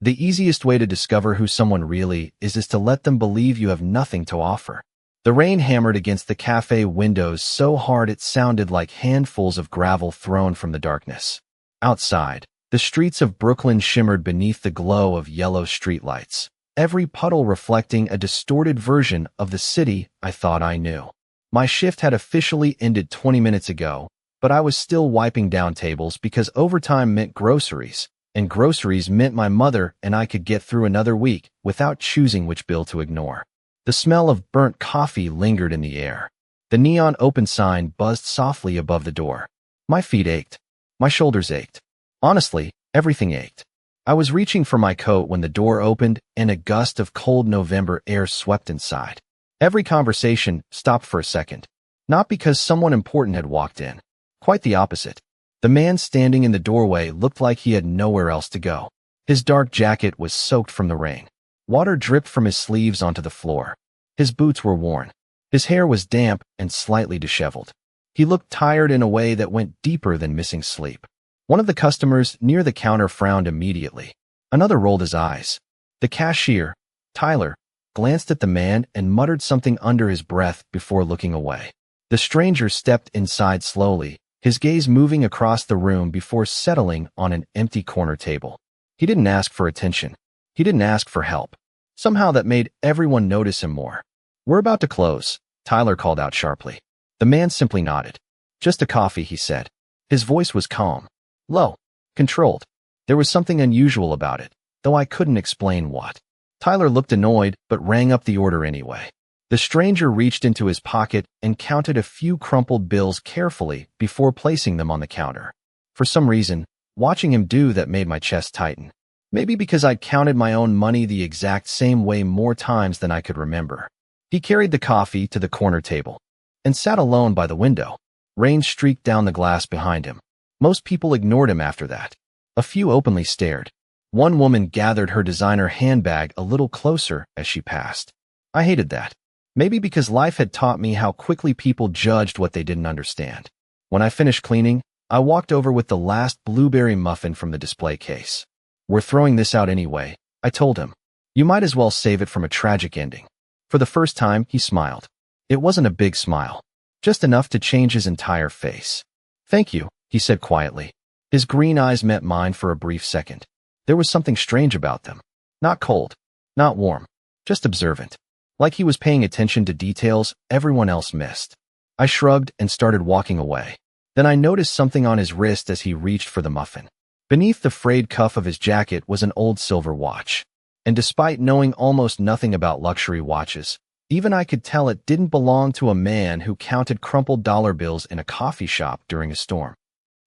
The easiest way to discover who someone really is to let them believe you have nothing to offer. The rain hammered against the cafe windows so hard it sounded like handfuls of gravel thrown from the darkness. Outside, the streets of Brooklyn shimmered beneath the glow of yellow streetlights, every puddle reflecting a distorted version of the city I thought I knew. My shift had officially ended 20 minutes ago, but I was still wiping down tables because overtime meant groceries, and groceries meant my mother and I could get through another week without choosing which bill to ignore. The smell of burnt coffee lingered in the air. The neon open sign buzzed softly above the door. My feet ached. My shoulders ached. Honestly, everything ached. I was reaching for my coat when the door opened and a gust of cold November air swept inside. Every conversation stopped for a second. Not because someone important had walked in. Quite the opposite. The man standing in the doorway looked like he had nowhere else to go. His dark jacket was soaked from the rain. Water dripped from his sleeves onto the floor. His boots were worn. His hair was damp and slightly disheveled. He looked tired in a way that went deeper than missing sleep. One of the customers near the counter frowned immediately. Another rolled his eyes. The cashier, Tyler, glanced at the man and muttered something under his breath before looking away. The stranger stepped inside slowly, his gaze moving across the room before settling on an empty corner table. He didn't ask for attention. He didn't ask for help. Somehow that made everyone notice him more. "We're about to close," Tyler called out sharply. The man simply nodded. "Just a coffee," he said. His voice was calm, low, controlled. There was something unusual about it, though I couldn't explain what. Tyler looked annoyed but rang up the order anyway. The stranger reached into his pocket and counted a few crumpled bills carefully before placing them on the counter. For some reason, watching him do that made my chest tighten. Maybe because I'd counted my own money the exact same way more times than I could remember. He carried the coffee to the corner table and sat alone by the window. Rain streaked down the glass behind him. Most people ignored him after that. A few openly stared. One woman gathered her designer handbag a little closer as she passed. I hated that. Maybe because life had taught me how quickly people judged what they didn't understand. When I finished cleaning, I walked over with the last blueberry muffin from the display case. "We're throwing this out anyway," I told him. "You might as well save it from a tragic ending." For the first time, he smiled. It wasn't a big smile, just enough to change his entire face. "Thank you," he said quietly. His green eyes met mine for a brief second. There was something strange about them. Not cold, not warm, just observant. Like he was paying attention to details everyone else missed. I shrugged and started walking away. Then I noticed something on his wrist as he reached for the muffin. Beneath the frayed cuff of his jacket was an old silver watch. And despite knowing almost nothing about luxury watches, even I could tell it didn't belong to a man who counted crumpled dollar bills in a coffee shop during a storm.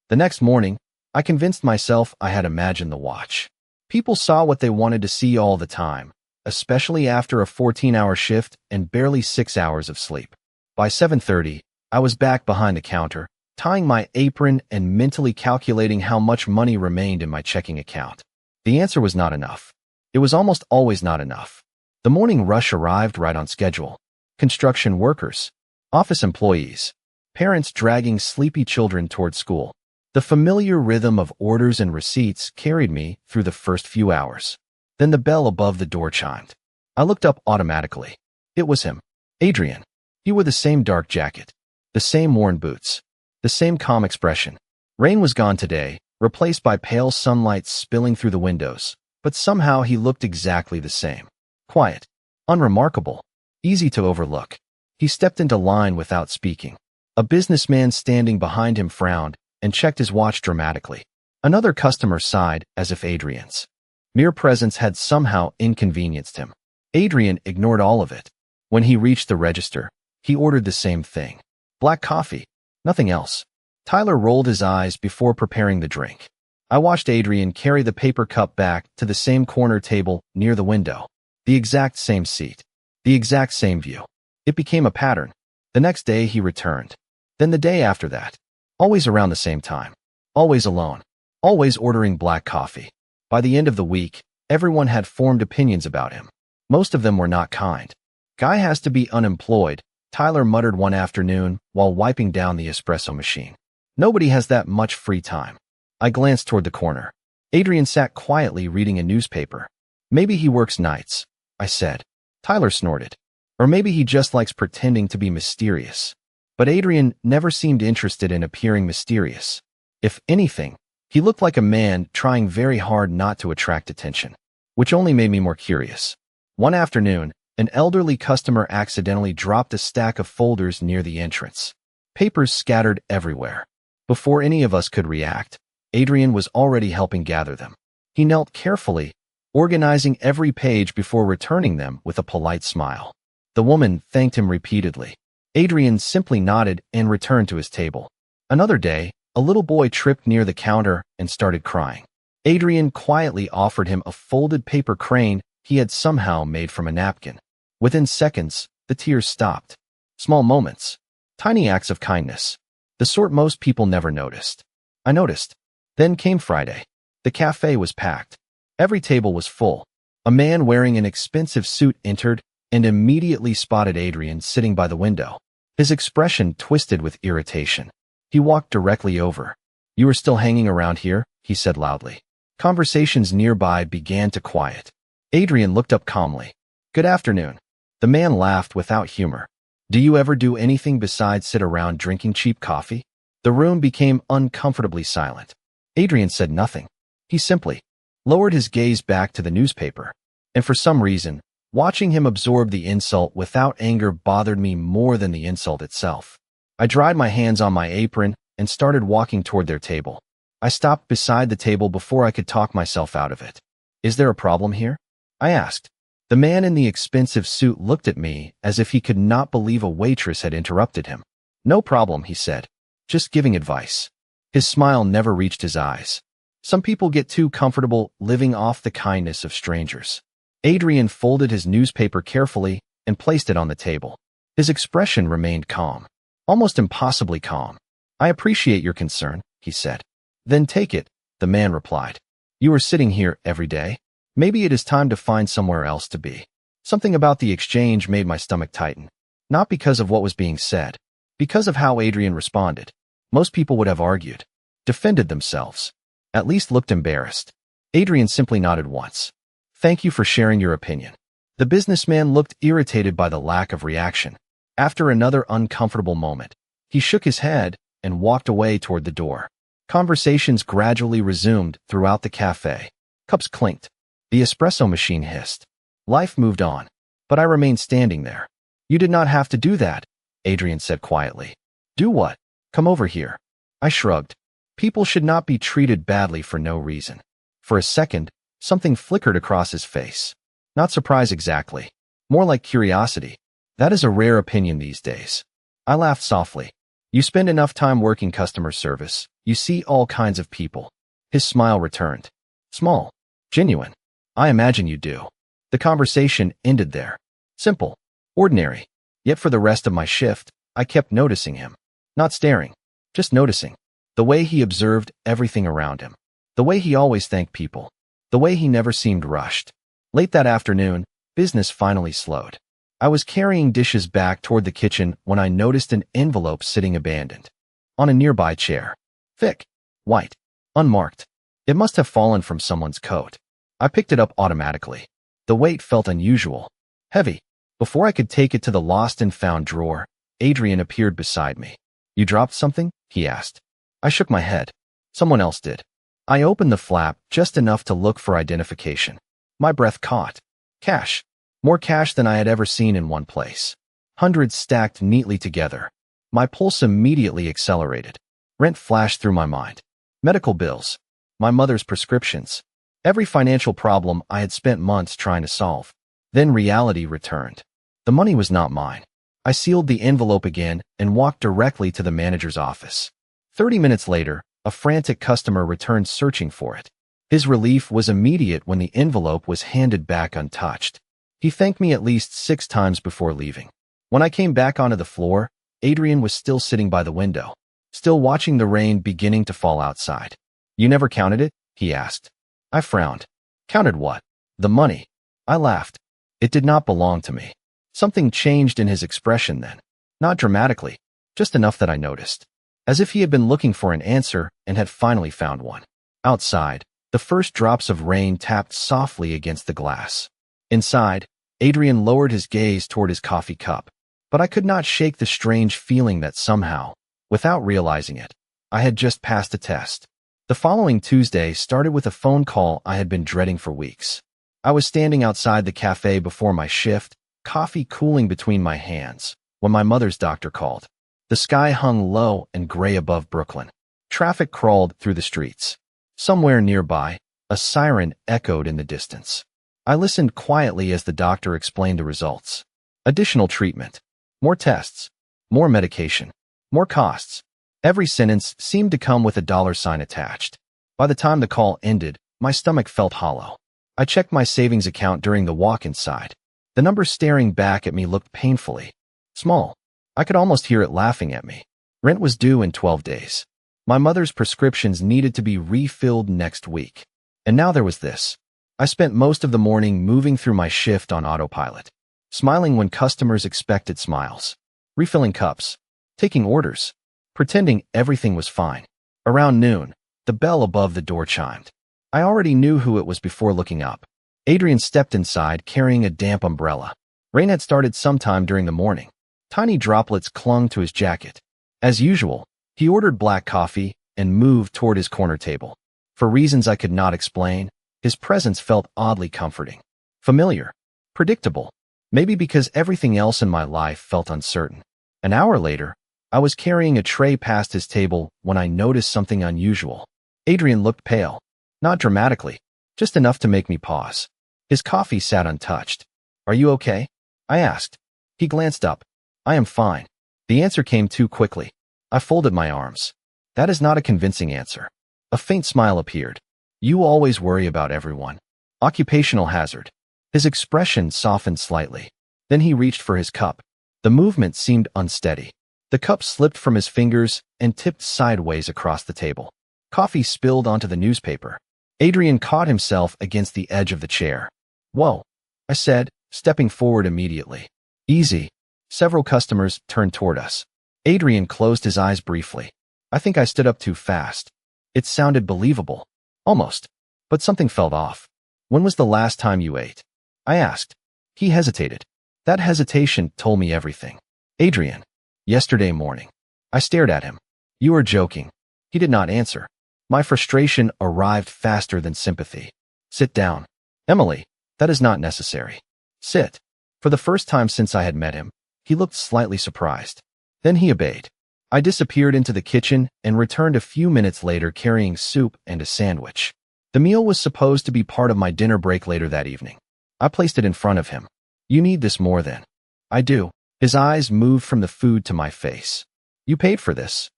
The next morning, I convinced myself I had imagined the watch. People saw what they wanted to see all the time, especially after a 14-hour shift and barely 6 hours of sleep. By 7:30, I was back behind the counter, tying my apron and mentally calculating how much money remained in my checking account. The answer was not enough. It was almost always not enough. The morning rush arrived right on schedule. Construction workers, office employees, parents dragging sleepy children toward school. The familiar rhythm of orders and receipts carried me through the first few hours. Then the bell above the door chimed. I looked up automatically. It was him, Adrian. He wore the same dark jacket, the same worn boots, the same calm expression. Rain was gone today, replaced by pale sunlight spilling through the windows, but somehow he looked exactly the same. Quiet, unremarkable, easy to overlook. He stepped into line without speaking. A businessman standing behind him frowned and checked his watch dramatically. Another customer sighed as if Adrian's mere presence had somehow inconvenienced him. Adrian ignored all of it. When he reached the register, he ordered the same thing. Black coffee. Nothing else. Tyler rolled his eyes before preparing the drink. I watched Adrian carry the paper cup back to the same corner table near the window. The exact same seat. The exact same view. It became a pattern. The next day he returned. Then the day after that. Always around the same time. Always alone. Always ordering black coffee. By the end of the week, everyone had formed opinions about him. Most of them were not kind. "Guy has to be unemployed," Tyler muttered one afternoon while wiping down the espresso machine. "Nobody has that much free time." I glanced toward the corner. Adrian sat quietly reading a newspaper. Maybe he works nights, I said. Tyler snorted. Or maybe he just likes pretending to be mysterious. But Adrian never seemed interested in appearing mysterious. If anything, he looked like a man trying very hard not to attract attention, which only made me more curious. One afternoon, an elderly customer accidentally dropped a stack of folders near the entrance. Papers scattered everywhere. Before any of us could react, Adrian was already helping gather them. He knelt carefully, organizing every page before returning them with a polite smile. The woman thanked him repeatedly. Adrian simply nodded and returned to his table. Another day, a little boy tripped near the counter and started crying. Adrian quietly offered him a folded paper crane he had somehow made from a napkin. Within seconds, the tears stopped. Small moments. Tiny acts of kindness. The sort most people never noticed. I noticed. Then came Friday. The cafe was packed. Every table was full. A man wearing an expensive suit entered and immediately spotted Adrian sitting by the window. His expression twisted with irritation. He walked directly over. "You are still hanging around here?" he said loudly. Conversations nearby began to quiet. Adrian looked up calmly. "Good afternoon." The man laughed without humor. "Do you ever do anything besides sit around drinking cheap coffee?" The room became uncomfortably silent. Adrian said nothing. He simply lowered his gaze back to the newspaper. And for some reason, watching him absorb the insult without anger bothered me more than the insult itself. I dried my hands on my apron and started walking toward their table. I stopped beside the table before I could talk myself out of it. "Is there a problem here?" I asked. The man in the expensive suit looked at me as if he could not believe a waitress had interrupted him. "No problem," he said. "Just giving advice." His smile never reached his eyes. Some people get too comfortable living off the kindness of strangers. Adrian folded his newspaper carefully and placed it on the table. His expression remained calm, almost impossibly calm. "I appreciate your concern," he said. "Then take it," the man replied. "You are sitting here every day. Maybe it is time to find somewhere else to be." Something about the exchange made my stomach tighten. Not because of what was being said, because of how Adrian responded. Most people would have argued, defended themselves, at least looked embarrassed. Adrian simply nodded once. "Thank you for sharing your opinion." The businessman looked irritated by the lack of reaction. After another uncomfortable moment, he shook his head and walked away toward the door. Conversations gradually resumed throughout the cafe. Cups clinked. The espresso machine hissed. Life moved on, but I remained standing there. "You did not have to do that," Adrian said quietly. "Do what?" "Come over here." I shrugged. People should not be treated badly for no reason. For a second, something flickered across his face. Not surprise exactly. More like curiosity. That is a rare opinion these days. I laughed softly. "You spend enough time working customer service. You see all kinds of people." His smile returned. Small. Genuine. "I imagine you do." The conversation ended there. Simple. Ordinary. Yet for the rest of my shift, I kept noticing him. Not staring. Just noticing. The way he observed everything around him. The way he always thanked people. The way he never seemed rushed. Late that afternoon, business finally slowed. I was carrying dishes back toward the kitchen when I noticed an envelope sitting abandoned on a nearby chair. Thick. White. Unmarked. It must have fallen from someone's coat. I picked it up automatically. The weight felt unusual. Heavy. Before I could take it to the lost and found drawer, Adrian appeared beside me. "You dropped something?" he asked. I shook my head. "Someone else did." I opened the flap just enough to look for identification. My breath caught. Cash. More cash than I had ever seen in one place. Hundreds stacked neatly together. My pulse immediately accelerated. Rent flashed through my mind. Medical bills. My mother's prescriptions. Every financial problem I had spent months trying to solve. Then reality returned. The money was not mine. I sealed the envelope again and walked directly to the manager's office. 30 minutes later, a frantic customer returned searching for it. His relief was immediate when the envelope was handed back untouched. He thanked me at least 6 times before leaving. When I came back onto the floor, Adrian was still sitting by the window, still watching the rain beginning to fall outside. "You never counted it?" he asked. I frowned. "Counted what?" "The money." I laughed. It did not belong to me. Something changed in his expression then. Not dramatically, just enough that I noticed. As if he had been looking for an answer and had finally found one. Outside, The first drops of rain tapped softly against the glass. Inside, Adrian lowered his gaze toward his coffee cup. But I could not shake the strange feeling that somehow, without realizing it, I had just passed a test. The following Tuesday started with a phone call I had been dreading for weeks. I was standing outside the cafe before my shift, coffee cooling between my hands, when my mother's doctor called. The sky hung low and gray above Brooklyn. Traffic crawled through the streets. Somewhere nearby, a siren echoed in the distance. I listened quietly as the doctor explained the results. Additional treatment. More tests. More medication. More costs. Every sentence seemed to come with a dollar sign attached. By the time the call ended, my stomach felt hollow. I checked my savings account during the walk inside. The number staring back at me looked painfully small. I could almost hear it laughing at me. Rent was due in 12 days. My mother's prescriptions needed to be refilled next week. And now there was this. I spent most of the morning moving through my shift on autopilot, smiling when customers expected smiles, refilling cups, taking orders, pretending everything was fine. Around noon, the bell above the door chimed. I already knew who it was before looking up. Adrian stepped inside carrying a damp umbrella. Rain had started sometime during the morning. Tiny droplets clung to his jacket. As usual, he ordered black coffee and moved toward his corner table. For reasons I could not explain, his presence felt oddly comforting. Familiar. Predictable. Maybe because everything else in my life felt uncertain. An hour later, I was carrying a tray past his table when I noticed something unusual. Adrian looked pale. Not dramatically, just enough to make me pause. His coffee sat untouched. "Are you okay?" I asked. He glanced up. "I am fine." The answer came too quickly. I folded my arms. That is not a convincing answer. A faint smile appeared. "You always worry about everyone." Occupational hazard. His expression softened slightly. Then he reached for his cup. The movement seemed unsteady. The cup slipped from his fingers and tipped sideways across the table. Coffee spilled onto the newspaper. Adrian caught himself against the edge of the chair. "Whoa," I said, stepping forward immediately. "Easy." Several customers turned toward us. Adrian closed his eyes briefly. I think I stood up too fast. It sounded believable. Almost. But something felt off. "When was the last time you ate?" I asked. He hesitated. That hesitation told me everything. "Adrian, yesterday morning." I stared at him. "You are joking." He did not answer. My frustration arrived faster than sympathy. "Sit down." "Emily, that is not necessary." "Sit." For the first time since I had met him, he looked slightly surprised. Then he obeyed. I disappeared into the kitchen and returned a few minutes later carrying soup and a sandwich. The meal was supposed to be part of my dinner break later that evening. I placed it in front of him. "You need this more than." "I do." His eyes moved from the food to my face. "You paid for this."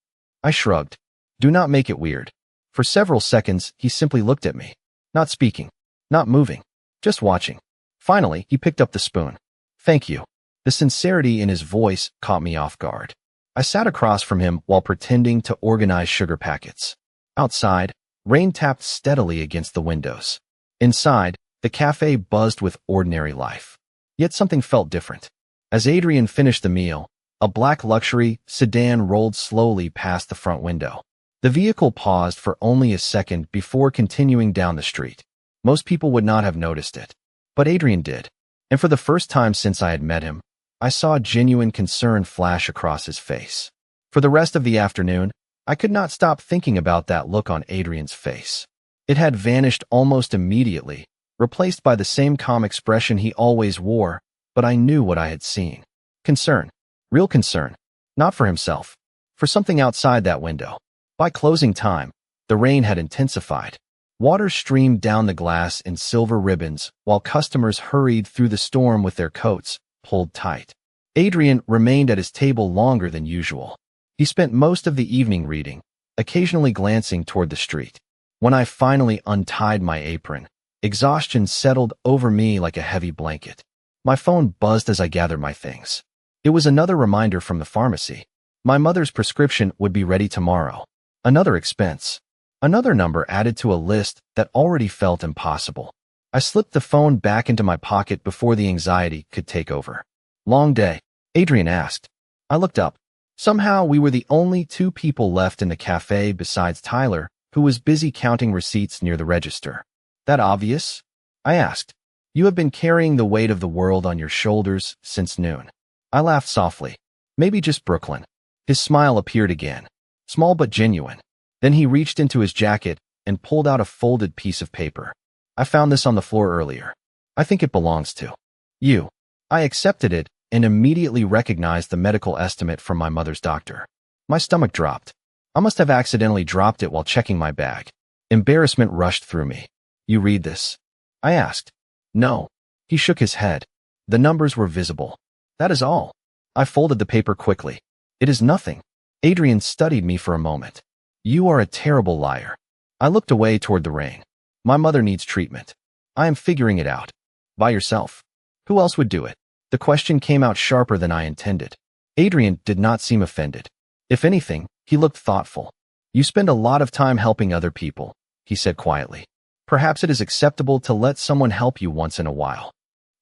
I shrugged. "Do not make it weird." For several seconds, he simply looked at me. Not speaking. Not moving. Just watching. Finally, he picked up the spoon. "Thank you." The sincerity in his voice caught me off guard. I sat across from him while pretending to organize sugar packets. Outside, rain tapped steadily against the windows. Inside, the cafe buzzed with ordinary life. Yet something felt different. As Adrian finished the meal, a black luxury sedan rolled slowly past the front window. The vehicle paused for only a second before continuing down the street. Most people would not have noticed it. But Adrian did. And for the first time since I had met him, I saw genuine concern flash across his face. For the rest of the afternoon, I could not stop thinking about that look on Adrian's face. It had vanished almost immediately, replaced by the same calm expression he always wore, but I knew what I had seen. Concern. Real concern. Not for himself. For something outside that window. By closing time, the rain had intensified. Water streamed down the glass in silver ribbons while customers hurried through the storm with their coats pulled tight. Adrian remained at his table longer than usual. He spent most of the evening reading, occasionally glancing toward the street. When I finally untied my apron, exhaustion settled over me like a heavy blanket. My phone buzzed as I gathered my things. It was another reminder from the pharmacy. My mother's prescription would be ready tomorrow. Another expense. Another number added to a list that already felt impossible. I slipped the phone back into my pocket before the anxiety could take over. "Long day?" Adrian asked. I looked up. Somehow we were the only two people left in the cafe besides Tyler, who was busy counting receipts near the register. That obvious? I asked. You have been carrying the weight of the world on your shoulders since noon. I laughed softly. Maybe just Brooklyn. His smile appeared again, small but genuine. Then he reached into his jacket and pulled out a folded piece of paper. I found this on the floor earlier. I think it belongs to you. I accepted it and immediately recognized the medical estimate from my mother's doctor. My stomach dropped. I must have accidentally dropped it while checking my bag. Embarrassment rushed through me. You read this? I asked. No. He shook his head. The numbers were visible. That is all. I folded the paper quickly. It is nothing. Adrian studied me for a moment. You are a terrible liar. I looked away toward the rain. My mother needs treatment. I am figuring it out. By yourself. Who else would do it? The question came out sharper than I intended. Adrian did not seem offended. If anything, he looked thoughtful. You spend a lot of time helping other people, he said quietly. Perhaps it is acceptable to let someone help you once in a while.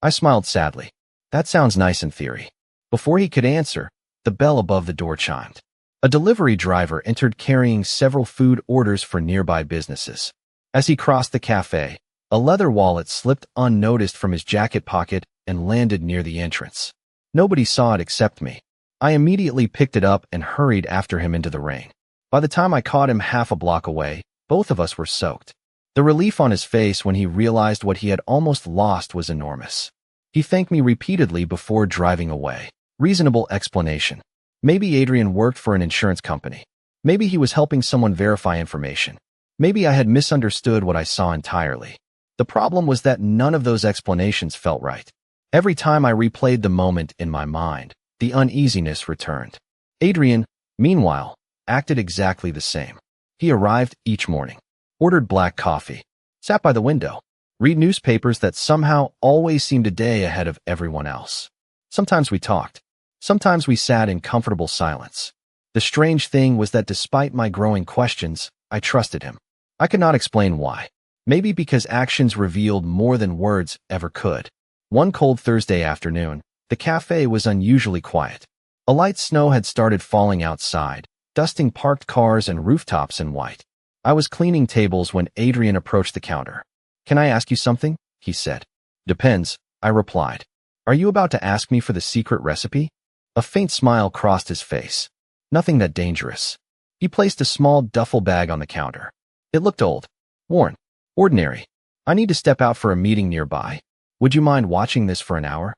I smiled sadly. That sounds nice in theory. Before he could answer, the bell above the door chimed. A delivery driver entered carrying several food orders for nearby businesses. As he crossed the cafe, a leather wallet slipped unnoticed from his jacket pocket and landed near the entrance. Nobody saw it except me. I immediately picked it up and hurried after him into the rain. By the time I caught him half a block away, both of us were soaked. The relief on his face when he realized what he had almost lost was enormous. He thanked me repeatedly before driving away. Reasonable explanation. Maybe Adrian worked for an insurance company. Maybe he was helping someone verify information. Maybe I had misunderstood what I saw entirely. The problem was that none of those explanations felt right. Every time I replayed the moment in my mind, the uneasiness returned. Adrian, meanwhile, acted exactly the same. He arrived each morning, ordered black coffee, sat by the window, read newspapers that somehow always seemed a day ahead of everyone else. Sometimes we talked. Sometimes we sat in comfortable silence. The strange thing was that despite my growing questions, I trusted him. I could not explain why. Maybe because actions revealed more than words ever could. One cold Thursday afternoon, the cafe was unusually quiet. A light snow had started falling outside, dusting parked cars and rooftops in white. I was cleaning tables when Adrian approached the counter. Can I ask you something? He said. Depends, I replied. Are you about to ask me for the secret recipe? A faint smile crossed his face. Nothing that dangerous. He placed a small duffel bag on the counter. It looked old, worn, ordinary. I need to step out for a meeting nearby. Would you mind watching this for an hour?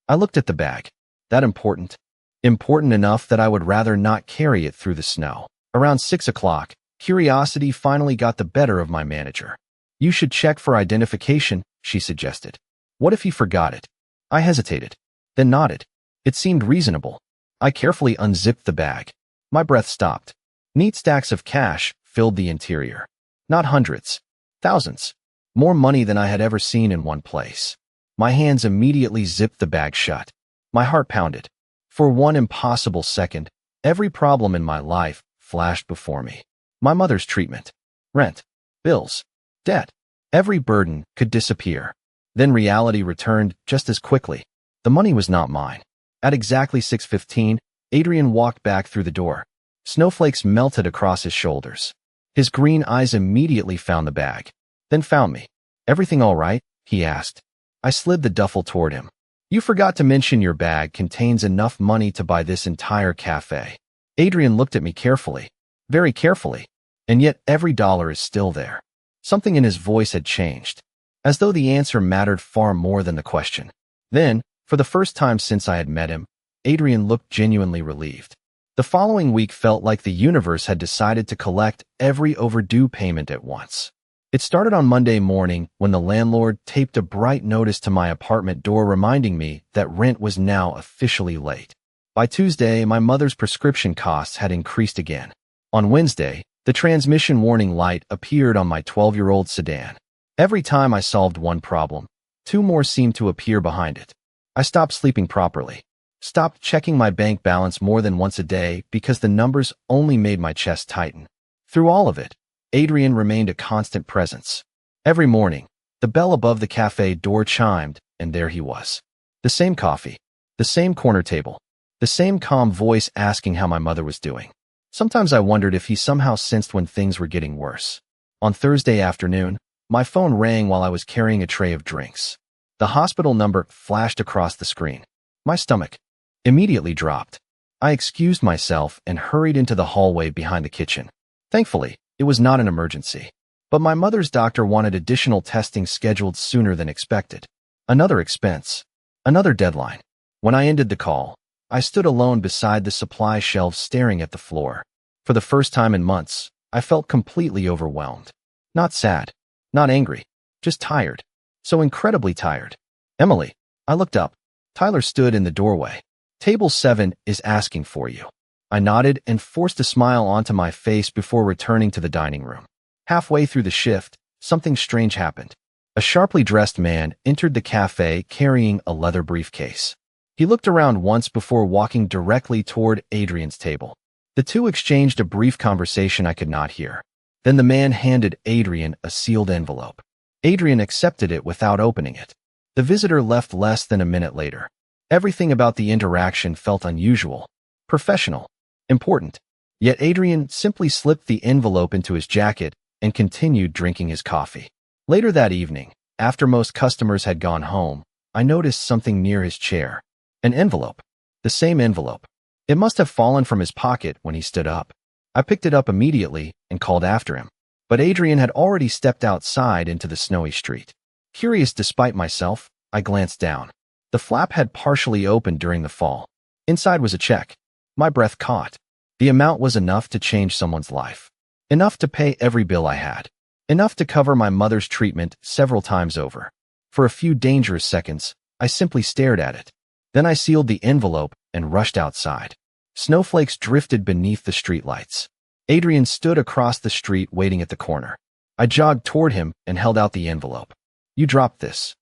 I looked at the bag. That important? Important enough that I would rather not carry it through the snow. Around 6 o'clock, curiosity finally got the better of my manager. You should check for identification, she suggested. What if he forgot it? I hesitated, then nodded. It seemed reasonable. I carefully unzipped the bag. My breath stopped. Neat stacks of cash filled the interior. Not hundreds, thousands. More money than I had ever seen in one place. My hands immediately zipped the bag shut. My heart pounded. For one impossible second, every problem in my life flashed before me. My mother's treatment, rent, bills, debt. Every burden could disappear. Then reality returned just as quickly. The money was not mine. At exactly 6:15, Adrian walked back through the door. Snowflakes melted across his shoulders. His green eyes immediately found the bag, then found me. Everything all right? He asked. I slid the duffel toward him. You forgot to mention your bag contains enough money to buy this entire cafe. Adrian looked at me carefully, very carefully, and yet every dollar is still there. Something in his voice had changed, as though the answer mattered far more than the question. Then, for the first time since I had met him, Adrian looked genuinely relieved. The following week felt like the universe had decided to collect every overdue payment at once. It started on Monday morning when the landlord taped a bright notice to my apartment door reminding me that rent was now officially late. By Tuesday, my mother's prescription costs had increased again. On Wednesday, the transmission warning light appeared on my 12-year-old sedan. Every time I solved one problem, two more seemed to appear behind it. I stopped sleeping properly, stopped checking my bank balance more than once a day because the numbers only made my chest tighten. Through all of it, Adrian remained a constant presence. Every morning, the bell above the cafe door chimed, and there he was. The same coffee, the same corner table, the same calm voice asking how my mother was doing. Sometimes I wondered if he somehow sensed when things were getting worse. On Thursday afternoon, my phone rang while I was carrying a tray of drinks. The hospital number flashed across the screen. My stomach immediately dropped. I excused myself and hurried into the hallway behind the kitchen. Thankfully, it was not an emergency. But my mother's doctor wanted additional testing scheduled sooner than expected. Another expense. Another deadline. When I ended the call, I stood alone beside the supply shelves staring at the floor. For the first time in months, I felt completely overwhelmed. Not sad. Not angry. Just tired. So incredibly tired. Emily. I looked up. Tyler stood in the doorway. Table 7 is asking for you. I nodded and forced a smile onto my face before returning to the dining room. Halfway through the shift, something strange happened. A sharply dressed man entered the cafe carrying a leather briefcase. He looked around once before walking directly toward Adrian's table. The two exchanged a brief conversation I could not hear. Then the man handed Adrian a sealed envelope. Adrian accepted it without opening it. The visitor left less than a minute later. Everything about the interaction felt unusual, professional, important. Yet Adrian simply slipped the envelope into his jacket and continued drinking his coffee. Later that evening, after most customers had gone home, I noticed something near his chair. An envelope. The same envelope. It must have fallen from his pocket when he stood up. I picked it up immediately and called after him. But Adrian had already stepped outside into the snowy street. Curious despite myself, I glanced down. The flap had partially opened during the fall. Inside was a check. My breath caught. The amount was enough to change someone's life. Enough to pay every bill I had. Enough to cover my mother's treatment several times over. For a few dangerous seconds, I simply stared at it. Then I sealed the envelope and rushed outside. Snowflakes drifted beneath the streetlights. Adrian stood across the street waiting at the corner. I jogged toward him and held out the envelope. You dropped this.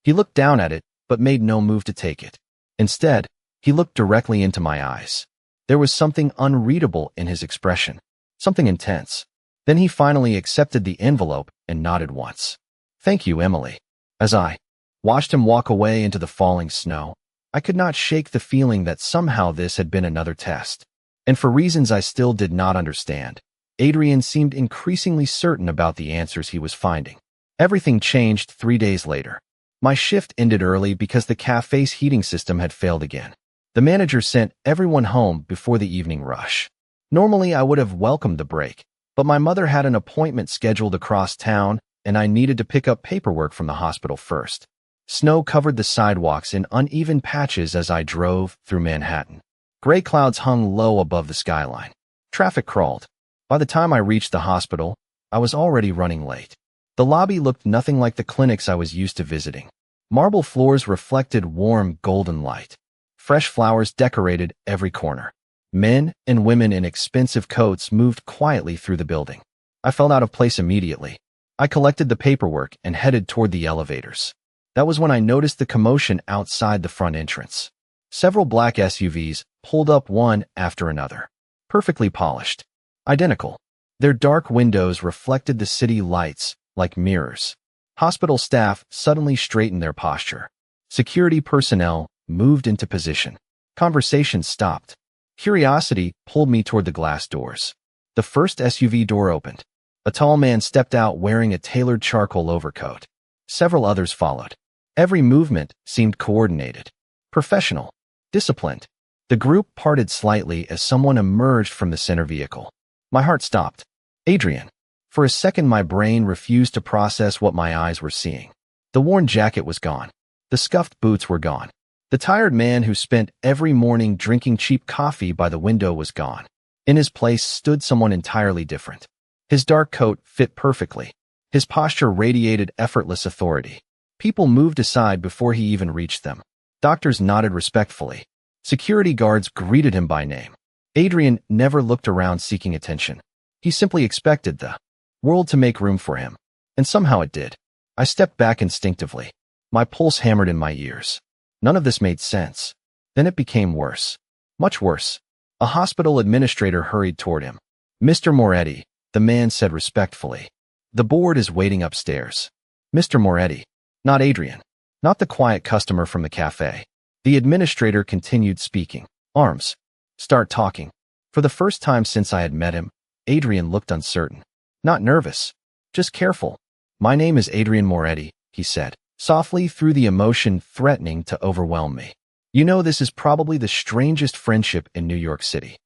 He looked down at it, but made no move to take it. Instead, he looked directly into my eyes. There was something unreadable in his expression. Something intense. Then he finally accepted the envelope and nodded once. Thank you, Emily. As I watched him walk away into the falling snow, I could not shake the feeling that somehow this had been another test. And for reasons I still did not understand, Adrian seemed increasingly certain about the answers he was finding. Everything changed 3 days later. My shift ended early because the cafe's heating system had failed again. The manager sent everyone home before the evening rush. Normally, I would have welcomed the break, but my mother had an appointment scheduled across town, and I needed to pick up paperwork from the hospital first. Snow covered the sidewalks in uneven patches as I drove through Manhattan. Gray clouds hung low above the skyline. Traffic crawled. By the time I reached the hospital, I was already running late. The lobby looked nothing like the clinics I was used to visiting. Marble floors reflected warm, golden light. Fresh flowers decorated every corner. Men and women in expensive coats moved quietly through the building. I felt out of place immediately. I collected the paperwork and headed toward the elevators. That was when I noticed the commotion outside the front entrance. Several black SUVs pulled up one after another. Perfectly polished. Identical. Their dark windows reflected the city lights like mirrors. Hospital staff suddenly straightened their posture. Security personnel moved into position. Conversations stopped. Curiosity pulled me toward the glass doors. The first SUV door opened. A tall man stepped out wearing a tailored charcoal overcoat. Several others followed. Every movement seemed coordinated, professional, disciplined. The group parted slightly as someone emerged from the center vehicle. My heart stopped. Adrian. For a second, my brain refused to process what my eyes were seeing. The worn jacket was gone. The scuffed boots were gone. The tired man who spent every morning drinking cheap coffee by the window was gone. In his place stood someone entirely different. His dark coat fit perfectly. His posture radiated effortless authority. People moved aside before he even reached them. Doctors nodded respectfully. Security guards greeted him by name. Adrian never looked around seeking attention. He simply expected the world to make room for him. And somehow it did. I stepped back instinctively. My pulse hammered in my ears. None of this made sense. Then it became worse. Much worse. A hospital administrator hurried toward him. Mr. Moretti, the man said respectfully. The board is waiting upstairs. Mr. Moretti. Not Adrian. Not the quiet customer from the cafe. The administrator continued speaking. Arms. Start talking. For the first time since I had met him, Adrian looked uncertain. Not nervous, just careful. My name is Adrian Moretti, he said, softly through the emotion threatening to overwhelm me. You know, this is probably the strangest friendship in New York City.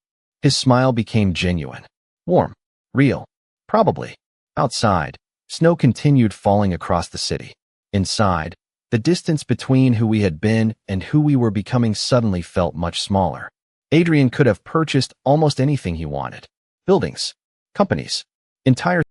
His smile became genuine. Warm. Real. Probably. Outside, snow continued falling across the city. Inside, the distance between who we had been and who we were becoming suddenly felt much smaller. Adrian could have purchased almost anything he wanted. Buildings, companies, entire